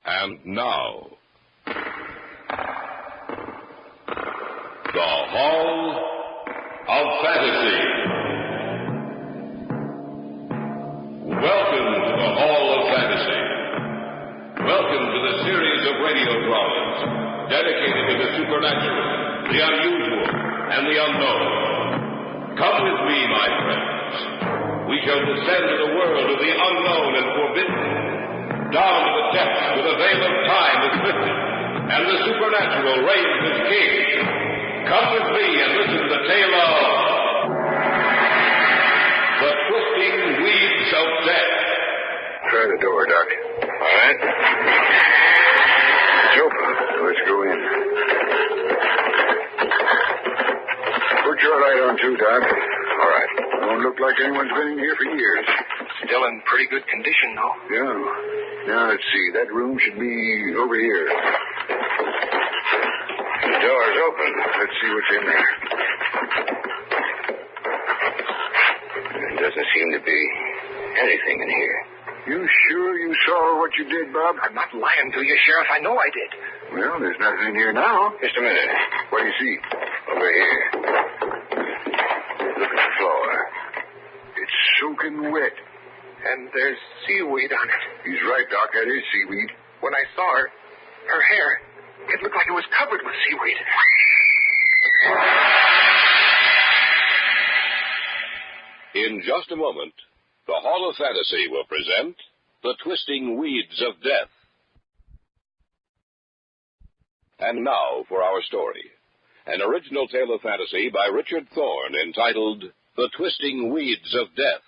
And now, the Hall of Fantasy. Welcome to the Hall of Fantasy. Welcome to the series of radio dramas dedicated to the supernatural, the unusual, and the unknown. Come with me, my friends. We shall descend to the world of the unknown and forbidden, down to the depths where the veil of time is lifted, and the supernatural reigns as king. Come with me and listen to the tale of the Twisting Weeds of Death. Try the door, Doc. All right. It's open. Let's go in. Put your light on, too, Doc. All right. Don't look like anyone's been in here for years. Still in pretty good condition, though. Yeah. Now, let's see. That room should be over here. The door's open. Let's see what's in there. There doesn't seem to be anything in here. You sure you saw what you did, Bob? I'm not lying to you, Sheriff. I know I did. Well, there's nothing in here now. Just a minute. What do you see? Over here. Look at the floor. It's soaking wet. And there's seaweed on it. He's right, Doc. That is seaweed. When I saw her hair, it looked like it was covered with seaweed. In just a moment, the Hall of Fantasy will present The Twisting Weeds of Death. And now for our story. An original tale of fantasy by Richard Thorne entitled The Twisting Weeds of Death.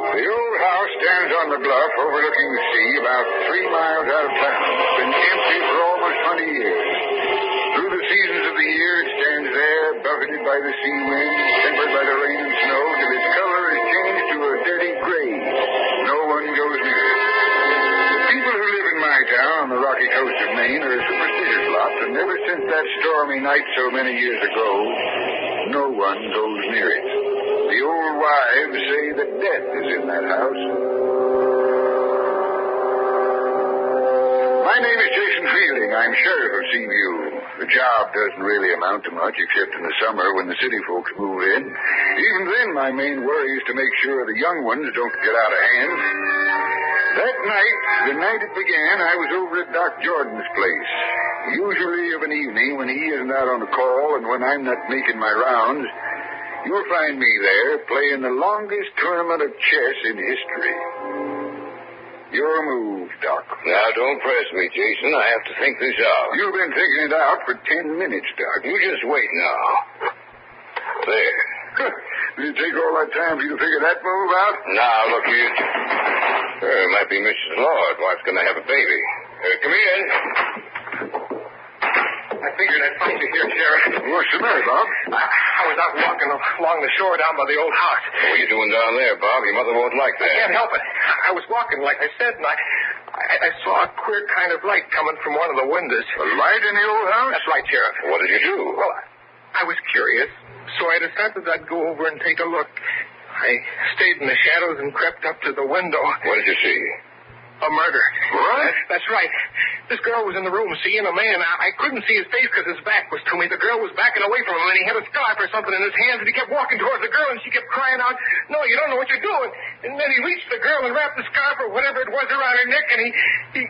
The old house stands on the bluff overlooking the sea about 3 miles out of town. It's been empty for almost 20 years. Through the seasons of the year, it stands there, buffeted by the sea wind, tempered by the rain and snow, till its color is changed to a dirty gray. No one goes near it. The people who live in my town on the rocky coast of Maine are a superstitious lot, and ever since that stormy night so many years ago, no one goes near it. The old wives say that death is in that house. My name is Jason Fielding. I'm sheriff of Seaview. The job doesn't really amount to much except in the summer when the city folks move in. Even then, my main worry is to make sure the young ones don't get out of hand. That night, the night it began, I was over at Doc Jordan's place. Usually of an evening when he isn't out on a call and when I'm not making my rounds, you'll find me there playing the longest tournament of chess in history. Your move, Doc. Now, don't press me, Jason. I have to think this out. You've been thinking it out for 10 minutes, Doc. You just wait now. There. Did it take all that time for you to figure that move out? Now, look here. It might be Mrs. Lord. Wife's going to have a baby. Come in. I figured I'd find you here, Sheriff. What's the matter, Bob? I was out walking along the shore down by the old house. What are you doing down there, Bob? Your mother won't like that. I can't help it. I was walking, like I said, and I saw a queer kind of light coming from one of the windows. A light in the old house? That's right, Sheriff. What did you do? Well, I was curious, so I decided I'd go over and take a look. I stayed in the shadows and crept up to the window. What did you see? A murder. What? That's right. This girl was in the room seeing a man. I couldn't see his face because his back was to me. The girl was backing away from him, and he had a scarf or something in his hands, and he kept walking towards the girl, and she kept crying out, "No, you don't know what you're doing." And then he reached the girl and wrapped the scarf or whatever it was around her neck, and he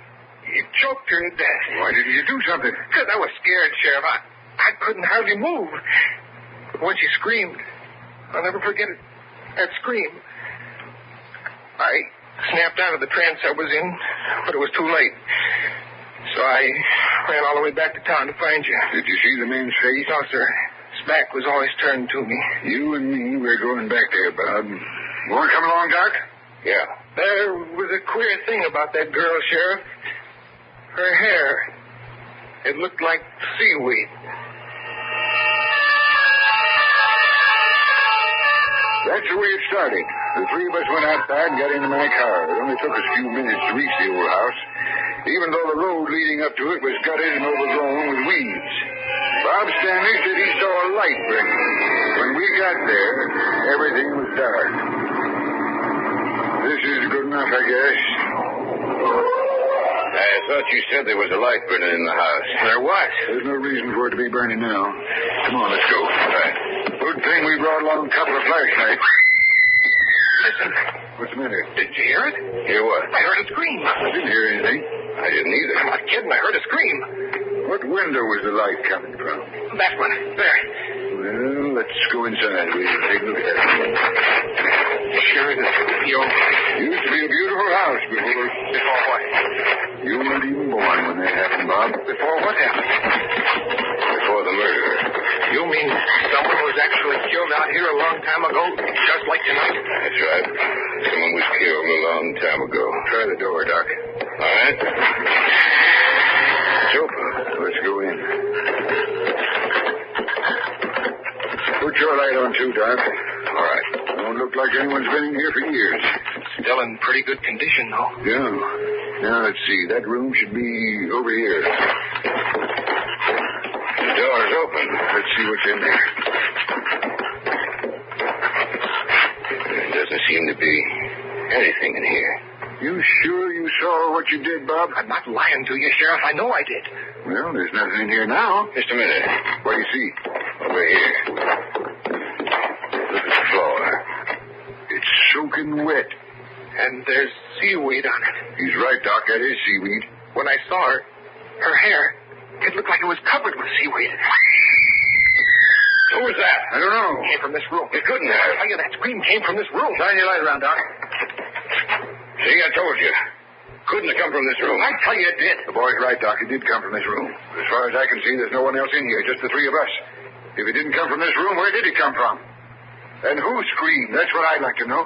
choked her to death. Why didn't you do something? Because I was scared, Sheriff. I couldn't hardly move. But when she screamed, I'll never forget it. That scream. I snapped out of the trance I was in, but it was too late. So I ran all the way back to town to find you. Did you see the man's face? No, sir. His back was always turned to me. You and me, we're going back there, Bob. You want to come along, Doc? Yeah. There was a queer thing about that girl, Sheriff. Her hair. It looked like seaweed. That's the way it started. The three of us went outside and got into my car. It only took us a few minutes to reach the old house, even though the road leading up to it was gutted and overgrown with weeds. Bob Stanley said he saw a light burning. When we got there, everything was dark. This is good enough, I guess. I thought you said there was a light burning in the house. There was. There's no reason for it to be burning now. Come on, let's go. Right. Good thing we brought along a couple of flashlights. Listen. What's the matter? Did you hear it? Hear what? I heard a scream. I didn't hear anything. I didn't either. I'm not kidding. I heard a scream. What window was the light coming from? That one. There. Well, let's go inside. We'll take a look at it. Sure is a spooky old place. Used to be a beautiful house before. Before what? You weren't even born when that happened, Bob. Before what happened? Before the murder. You mean someone was actually killed out here a long time ago, just like tonight? That's right. Someone was killed a long time ago. Try the door, Doc. All right. It's open. Let's go in. Put your light on, too, Doc. All right. Don't look like anyone's been in here for years. Still in pretty good condition, though. Yeah. Now, let's see. That room should be over here. The door's open. Let's see what's in there. There doesn't seem to be anything in here. You sure you saw what you did, Bob? I'm not lying to you, Sheriff. I know I did. Well, there's nothing in here now. Just a minute. What do you see? Over here. Look at the floor. It's soaking wet. And there's seaweed on it. He's right, Doc. That is seaweed. When I saw her hair, it looked like it was covered with seaweed. Who was that? I don't know. It came from this room. It couldn't I have. tell you, that scream came from this room. Shine your light around, Doc. See, I told you. Couldn't have come from this room. I tell you it did. The boy's right, Doc. It did come from this room. As far as I can see, there's no one else in here, just the three of us. If it didn't come from this room, where did it come from? And who screamed? That's what I'd like to know.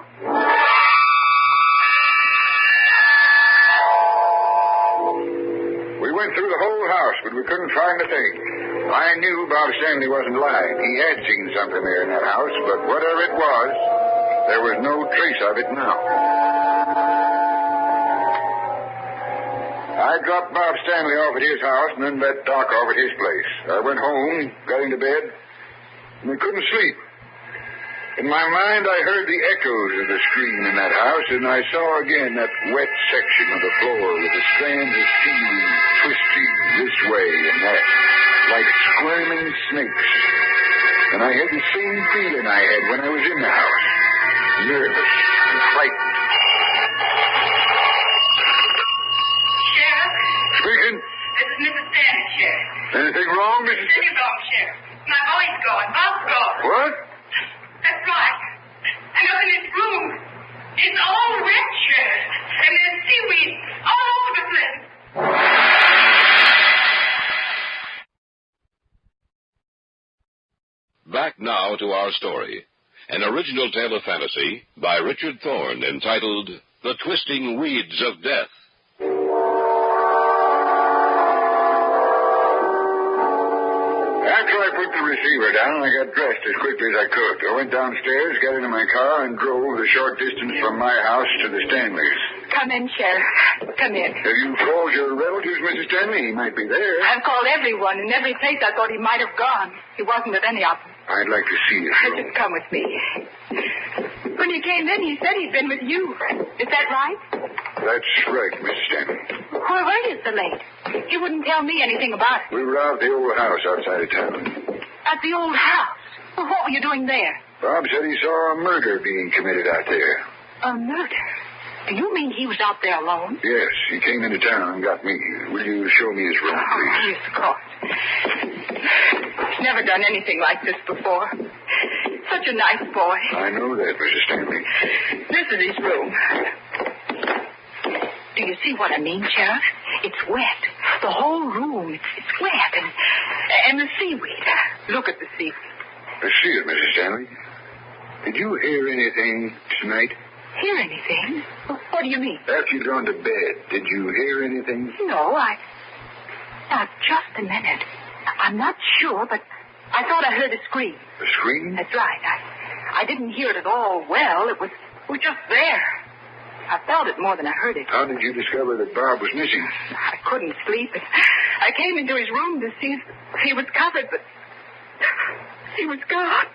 We went through the whole house, but we couldn't find a thing. I knew Bob Stanley wasn't lying. He had seen something there in that house, but whatever it was, there was no trace of it now. I dropped Bob Stanley off at his house and then let Doc off at his place. I went home, got into bed, and I couldn't sleep. In my mind, I heard the echoes of the scream in that house, and I saw again that wet section of the floor with the strands of seaweed twisting this way and that, like squirming snakes. And I had the same feeling I had when I was in the house, nervous and frightened. Sheriff? Speaking. This is Mrs. Stanley, Sheriff. Anything wrong, Mrs. City's wrong, Sheriff. My boy's gone. Bob's gone. What? That's right. And up in this room, it's all wet, Sheriff. And there's seaweed all over the place. Back now to our story. An original tale of fantasy by Richard Thorne entitled The Twisting Weeds of Death. After I put the receiver down, I got dressed as quickly as I could. I went downstairs, got into my car, and drove the short distance from my house to the Stanleys. Come in, Sheriff. Come in. Have you called your relatives, Mrs. Stanley? He might be there. I've called everyone. In every place I thought he might have gone. He wasn't at any of them. I'd like to see his room. Just come with me. When he came in, he said he'd been with you. Is that right? That's right, Mrs. Stanley. Where were you so late? He wouldn't tell me anything about it. We were out at the old house outside of town. At the old house? Well, what were you doing there? Bob said he saw a murder being committed out there. A murder? Do you mean he was out there alone? Yes, he came into town and got me. Will you show me his room, Oh, please? yes, of course. He's never done anything like this before. Such a nice boy. I know that, Mrs. Stanley. This is his room. Do you see what I mean, Sheriff? It's wet. The whole room, it's wet. And the seaweed. Look at the seaweed. I see it, Mrs. Stanley. Did you hear anything tonight? Hear anything? What do you mean? After you'd gone to bed, did you hear anything? No, Now, just a minute. I'm not sure, but I thought I heard a scream. A scream? That's right. I didn't hear it at all well. It was just there. I felt it more than I heard it. How did you discover that Bob was missing? I couldn't sleep. I came into his room to see if he was covered, but he was gone.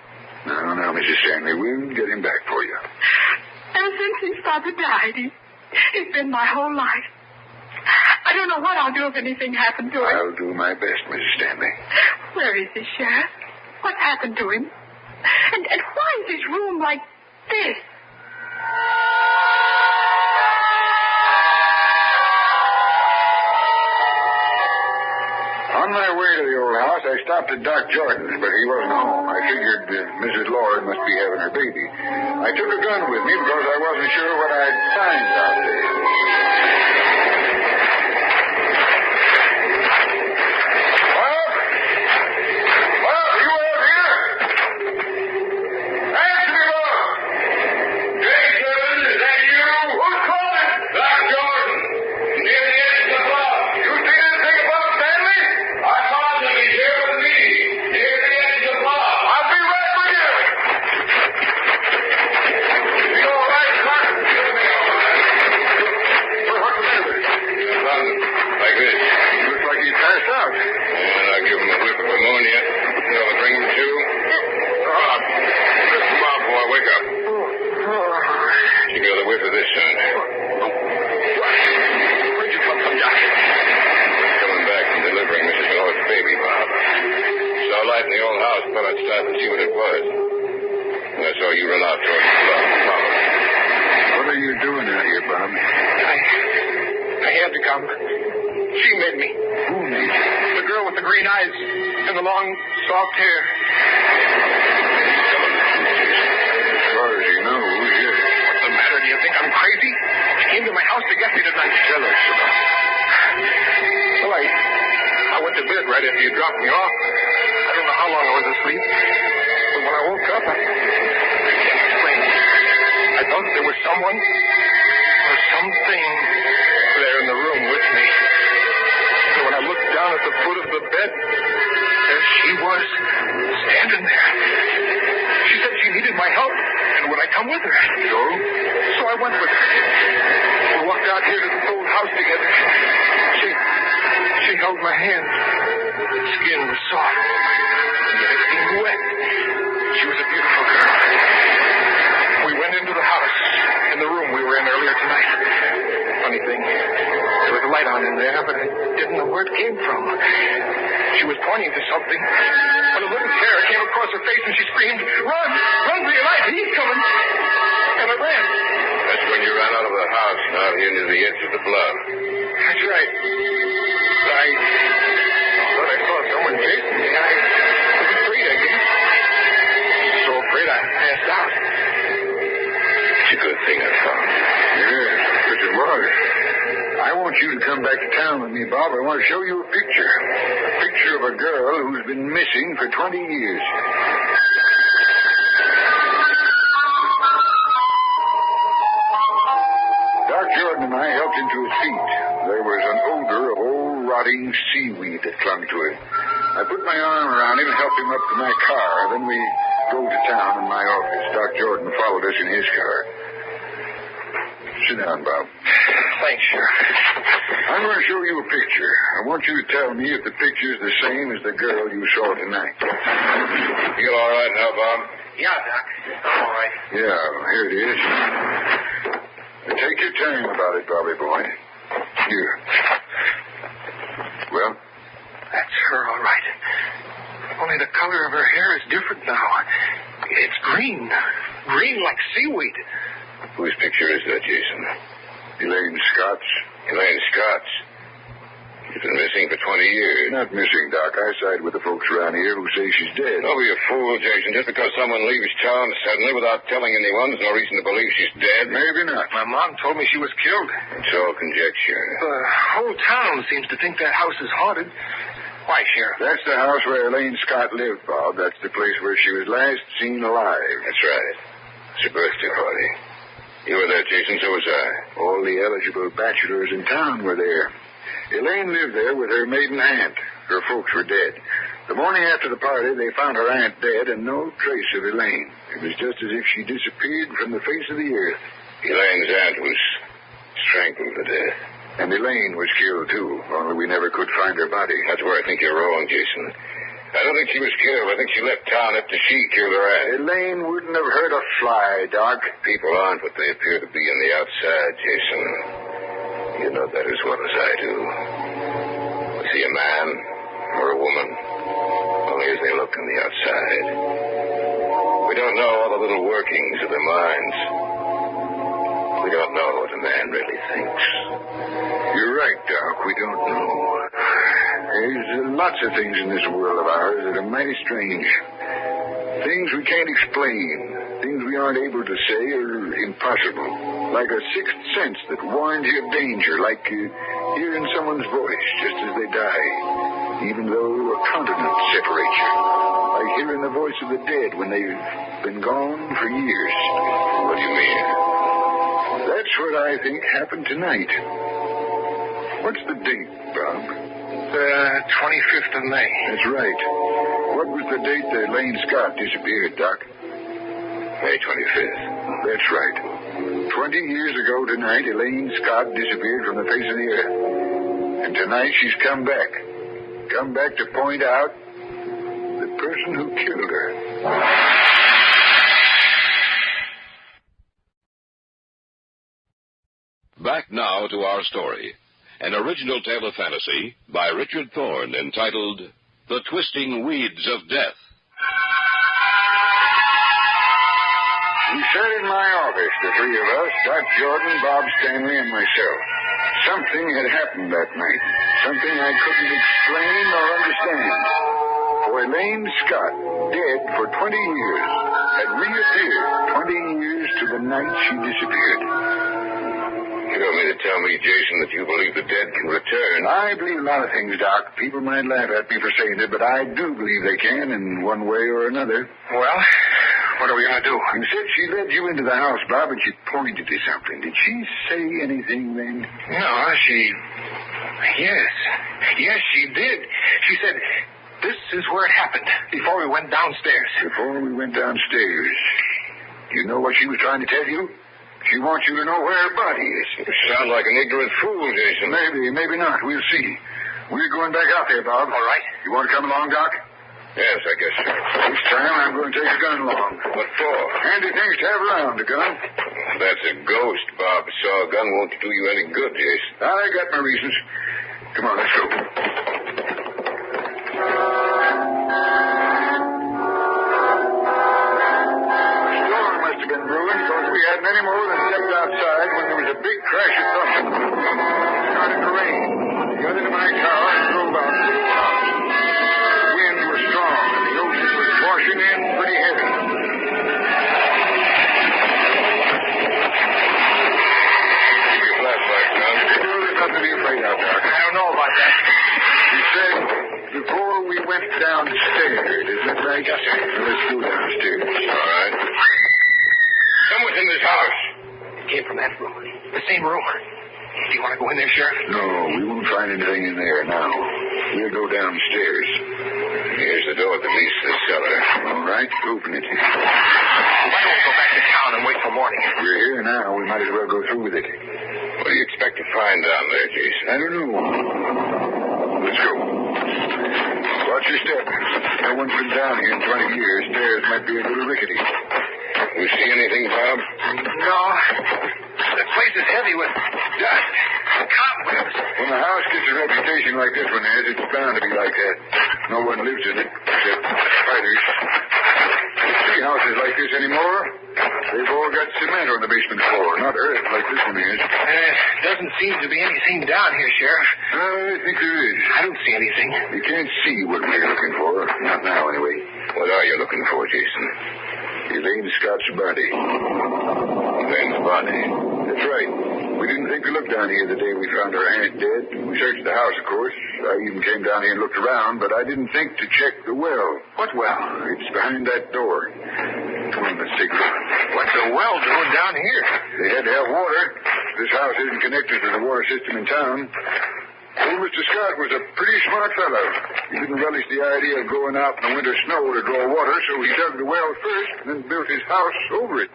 No, Mrs. Stanley, we'll get him back for you. Ever since his father died, he's been my whole life. I don't know what I'll do if anything happened to him. I'll do my best, Mrs. Stanley. Where is he, Sheriff? What happened to him? And why is his room like this? On my way to the old house, I stopped at Doc Jordan's, but he wasn't home. I figured Mrs. Lord must be having her baby. I took a gun with me because I wasn't sure what I'd find out there. Seaweed that clung to him. I put my arm around him and helped him up to my car. Then we drove to town in my office. Doc Jordan followed us in his car. Sit down, Bob. Thanks, Sheriff. I'm going to show you a picture. I want you to tell me if the picture's the same as the girl you saw tonight. You all right now, Bob? Yeah, Doc. I'm all right. Yeah, here it is. Take your time about it, Bobby boy. Here. Well? That's her, all right. Only the color of her hair is different now. It's green. Green like seaweed. Whose picture is that, Jason? Elaine Scott's. Elaine Scott's? She's been missing for 20 years. Not missing, Doc. I side with the folks around here who say she's dead. Don't be a fool, Jason. Just because someone leaves town suddenly without telling anyone, there's no reason to believe she's dead. Maybe not. My mom told me she was killed. It's all conjecture. The whole town seems to think that house is haunted. Why, Sheriff? That's the house where Elaine Scott lived, Bob. That's the place where she was last seen alive. That's right. It's her birthday party. You were there, Jason, so was I. All the eligible bachelors in town were there. Elaine lived there with her maiden aunt. Her folks were dead. The morning after the party, they found her aunt dead and no trace of Elaine. It was just as if she disappeared from the face of the earth. Elaine's aunt was strangled to death. And Elaine was killed, too, only we never could find her body. That's where I think you're wrong, Jason. I don't think she was killed. I think she left town after she killed her aunt. Elaine wouldn't have hurt a fly, Doc. People aren't what they appear to be on the outside, Jason. You know that as well as I do. We see a man or a woman only as they look on the outside. We don't know all the little workings of their minds. We don't know what a man really thinks. You're right, Doc. We don't know. There's lots of things in this world of ours that are mighty strange. Things we can't explain. Things we aren't able to say are impossible. Like a sixth sense that warns you of danger. Like hearing someone's voice just as they die. Even though a continent separates you. Like hearing the voice of the dead when they've been gone for years. What do you mean? That's what I think happened tonight. What's the date, Bob? The 25th of May. That's right. What was the date that Elaine Scott disappeared, Doc? May 25th. That's right. 20 years ago tonight, Elaine Scott disappeared from the face of the earth. And tonight she's come back. Come back to point out the person who killed her. Back now to our story. An original tale of fantasy by Richard Thorne entitled The Twisting Weeds of Death. We sat in my office, the three of us, Doc Jordan, Bob Stanley, and myself. Something had happened that night. Something I couldn't explain or understand. For Elaine Scott, dead for 20 years, had reappeared 20 years to the night she disappeared. You don't mean to tell me, Jason, that you believe the dead can return? I believe a lot of things, Doc. People might laugh at me for saying it, but I do believe they can in one way or another. Well, what are we going to do? You said she led you into the house, Bob, and she pointed to something. Did she say anything then? No, Yes. Yes, she did. She said, this is where it happened, before we went downstairs. Before we went downstairs. Do you know what she was trying to tell you? She wants you to know where her body is. You sound like an ignorant fool, Jason. Maybe not. We'll see. We're going back out there, Bob. All right. You want to come along, Doc? Yes, I guess so. This time I'm going to take a gun along. What for? Handy things to have around, a gun. That's a ghost, Bob. So a gun won't do you any good, Jason. I got my reasons. Come on, let's go. Hadn't any more than stepped outside when there was a big crash of thunder. It started to rain. I got into my car and drove out to the house. The wind was strong and the ocean was washing in pretty heavy. Give me a flashlight, son. There's nothing to be afraid of, Doc. I don't know about that. You said before we went downstairs, is that right? Yes, sir. Let's go downstairs. All right. Someone's in this house. It came from that room. The same room. Do you want to go in there, Sheriff? No, we won't find anything in there now. We'll go downstairs. Here's the door that leads to the cellar. All right, open it. Why don't we go back to town and wait for morning? We're here now. We might as well go through with it. What do you expect to find down there, Jason? I don't know. Let's go. Watch your step. No one's been down here in 20 years. Stairs might be a little rickety. You see anything, Bob? No. The place is heavy with dust and cobwebs. When a house gets a reputation like this one has, it's bound to be like that. No one lives in it except spiders. You see houses like this anymore? They've all got cement on the basement floor, not earth like this one is. Doesn't seem to be anything down here, Sheriff. I think there is. I don't see anything. You can't see what we're looking for. Not now, anyway. What are you looking for, Jason? Elaine Scott's body. Elaine's body? That's right. We didn't think to look down here the day we found her aunt dead. We searched the house, of course. I even came down here and looked around, but I didn't think to check the well. What well? It's behind that door. Come on, let's take a look. What's the well doing down here? They had to have water. This house isn't connected to the water system in town. Old Mr. Scott was a pretty smart fellow. He didn't relish the idea of going out in the winter snow to draw water, so he dug the well first and then built his house over it.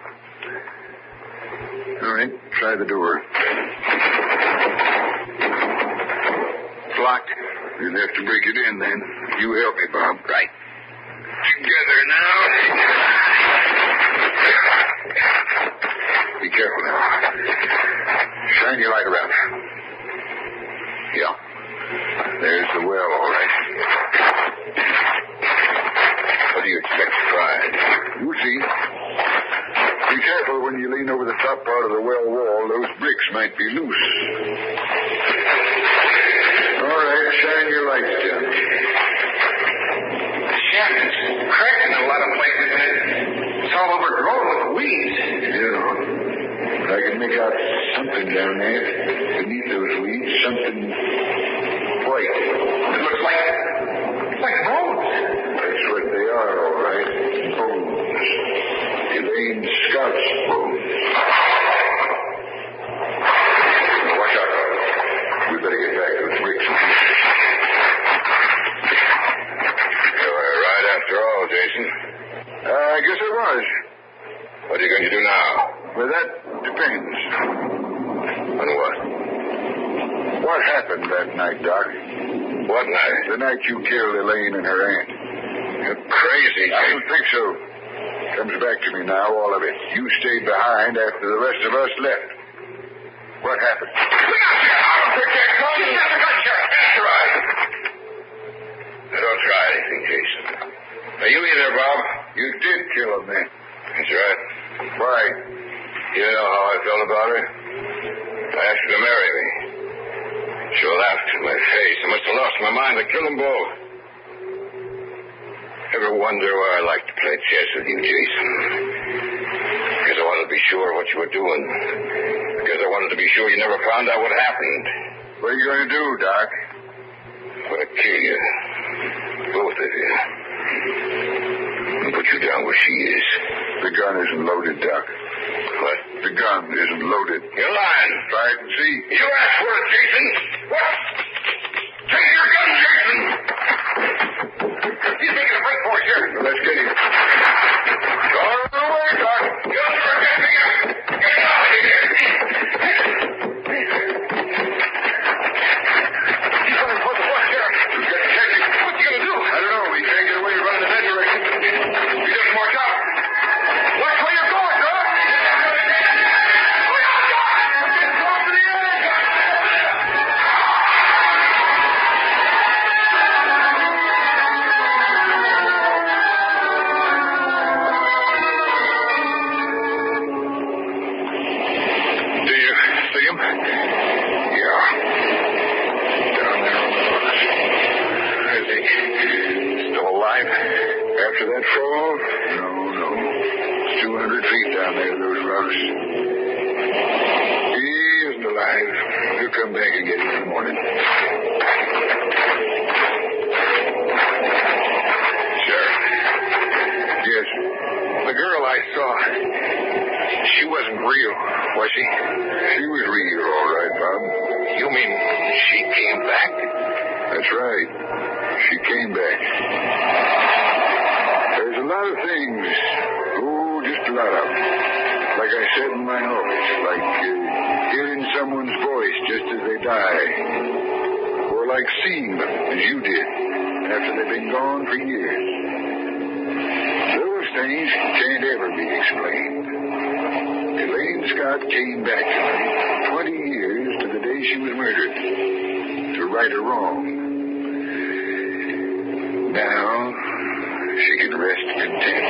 All right, try the door. It's locked. You'll have to break it in then. You help me, Bob. Right. Together now. Be careful now. Shine your light around. Yeah. There's the well, all right. What do you expect to find? You'll see. Be careful when you lean over the top part of the well wall. Those bricks might be loose. All right, shine your lights down. The shaft is cracking in a lot of places, and it's all overgrown with weeds. Yeah. I can make out something down there. Beneath those weeds, something white. It looks like bones. That's what they are, all right. Bones. Elaine Scott's bones. Watch out. We better get back to the bricks. You were right after all, Jason. I guess I was. What are you going to do now? Well, that depends. On what? What happened that night, Doc? What night? The night you killed Elaine and her aunt. You're crazy, Jason. I don't think so. Comes back to me now, all of it. You stayed behind after the rest of us left. What happened? Look out here! I don't take that gun! You have the gun, Sheriff! That's right. Now, don't try anything, Jason. Now, you either, Bob. You did kill him, man. That's right. Why? You know how I felt about her? I asked her to marry me. She laughed in my face. I must have lost my mind. I killed them both. Ever wonder why I like to play chess with you, Jason? Because I wanted to be sure what you were doing. Because I wanted to be sure you never found out what happened. What are you going to do, Doc? I'm going to kill you. Both of you. And put you down where she is. The gun isn't loaded, Doc. What? The gun isn't loaded. You're lying. Try it and see. You asked for it, Jason. What? Take your gun, Jason. He's making a break for us here. Well, let's get him. Go away, Doc. You'll never get me out. Get out of here. He's coming for the horse, Sheriff. We've got to catch him. What's he going to do? I don't know. He can't get away running in that direction. He doesn't watch out. Watch where you're going, Doc. Look out, Doc. Go to the edge. Do you see him? Yeah. Down there on the rocks. Is he still alive? After that fall? No. It's 200 feet down there, those rocks. He isn't alive. We'll come back and get him in the morning. Sheriff? Yes. The girl I saw, she wasn't real, was she? She was real, all right, Bob. You mean she came back? That's right. She came back. There's a lot of things. Oh, just a lot of them. Like I said in my notes, like hearing someone's voice just as they die. Or like seeing them, as you did, after they've been gone for years. Those things can't ever be explained. Elaine Scott came back to me 20 years to the day she was murdered to right a wrong. Now she can rest content.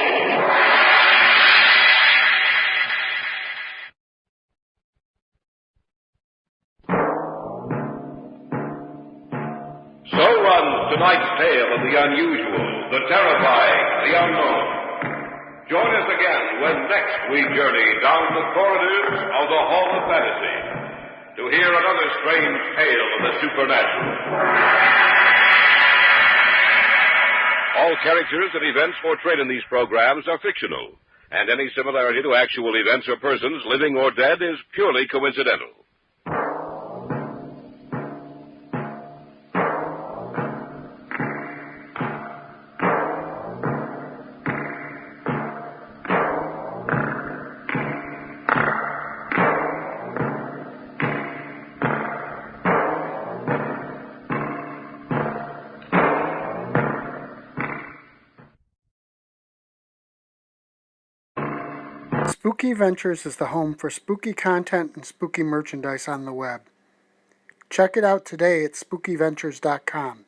So runs tonight's tale of the unusual, the terrifying, the unknown. Join us again when next we journey down the corridors of the Hall of Fantasy to hear another strange tale of the supernatural. All characters and events portrayed in these programs are fictional, and any similarity to actual events or persons, living or dead, is purely coincidental. Spooky Ventures is the home for spooky content and spooky merchandise on the web. Check it out today at spookyventures.com.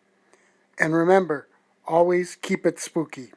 And remember, always keep it spooky.